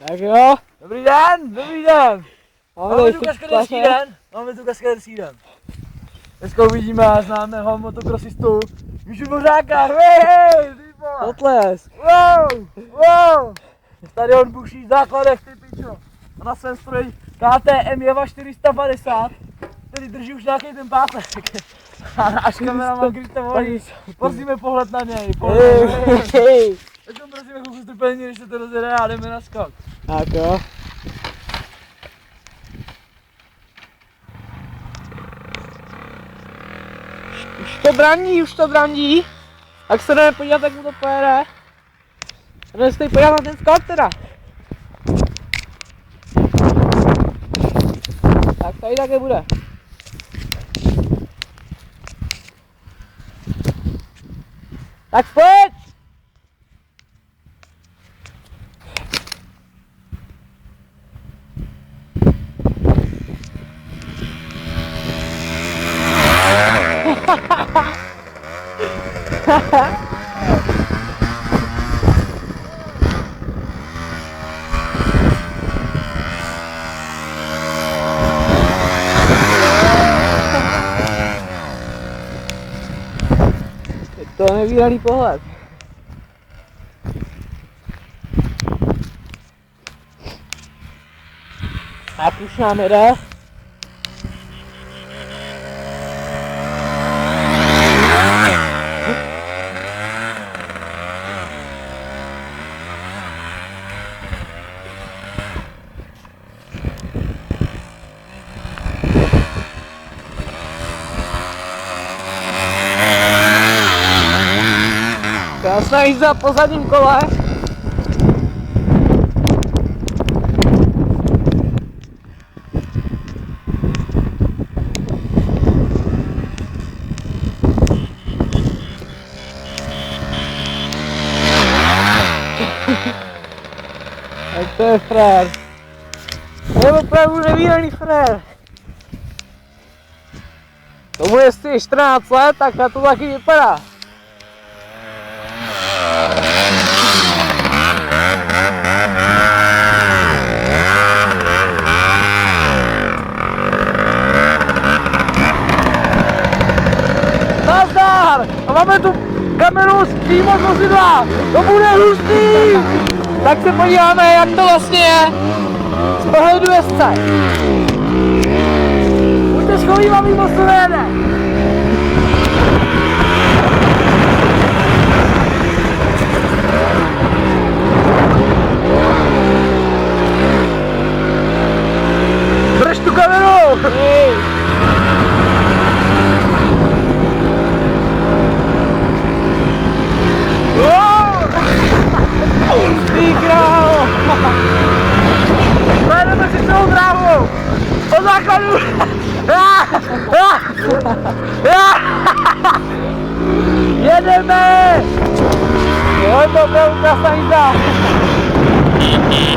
Tak jo. Dobrý den, dobrý den. Máme tu kaskaderský den. Dneska uvidíme známého motokrosistu Míšu Dvořáka. Hej, ty vole. Potles. Wow. Stadion buší v základech, ty pičo. A na svém stroji KTM Jeva 450, který drží už nějaký ten pátek. A náš kameraman Krištof volí. Prosíme pohled na něj. Hej. Tak to prosíme chvilku strpení, když se to rozjede a jdeme na skok. Tak jo. Už to brandí. Tak se jdeme podívat, jak mu to pojede. Jdeme se podívat na ten skok teda. Tak tady také bude. Tak pojď! To je nevídaný pohled. Tak už nám jede. Krásná jízda po zadním kole. Tak to je frér. To je opravdu nevídaný frér. Tomu jestli je 14 let, tak na to taky vypadá. Nazdar! A máme tu kameru přímo z vozidla! To bude hustý! Tak se podíváme, jak to vlastně je z pohledu jezdce. Buďte schovývavý, moc to nejede! Drž tu kameru! Ty králo! Pojedeme si celou dráhu! Po základu! Jedeme! Jo, to byl krásná jízda!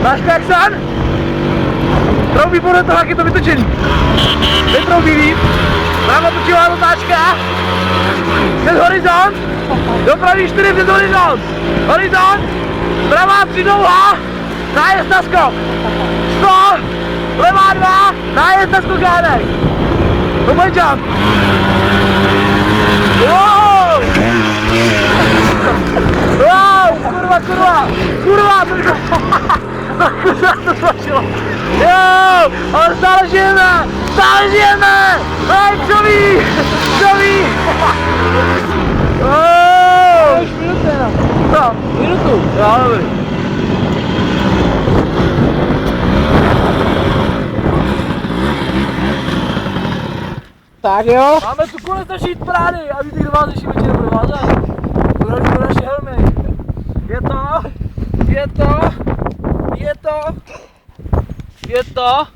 Máš klakson? Troubí podle toho, jak je to vytočený. Netroubí víc. Práva točivá otáčka. Přes horizont. Dopraví 4 přes horizont. Horizont. Pravá 3 dlouhá. Nájezd na skok. 100. Levá 2. Nájezd na skokánek. To bude jump. Wow. Wow. Kurva. To tlačilo. Jo, ale stále žijeme. Hej, křoví. Už minutu jenom. Co? Minutu. Jo, dobrý. Tak jo. Máme tu konec naší parády a víte, kdo vás ještě večer bude vázat? Udělali naše helmy. Je to.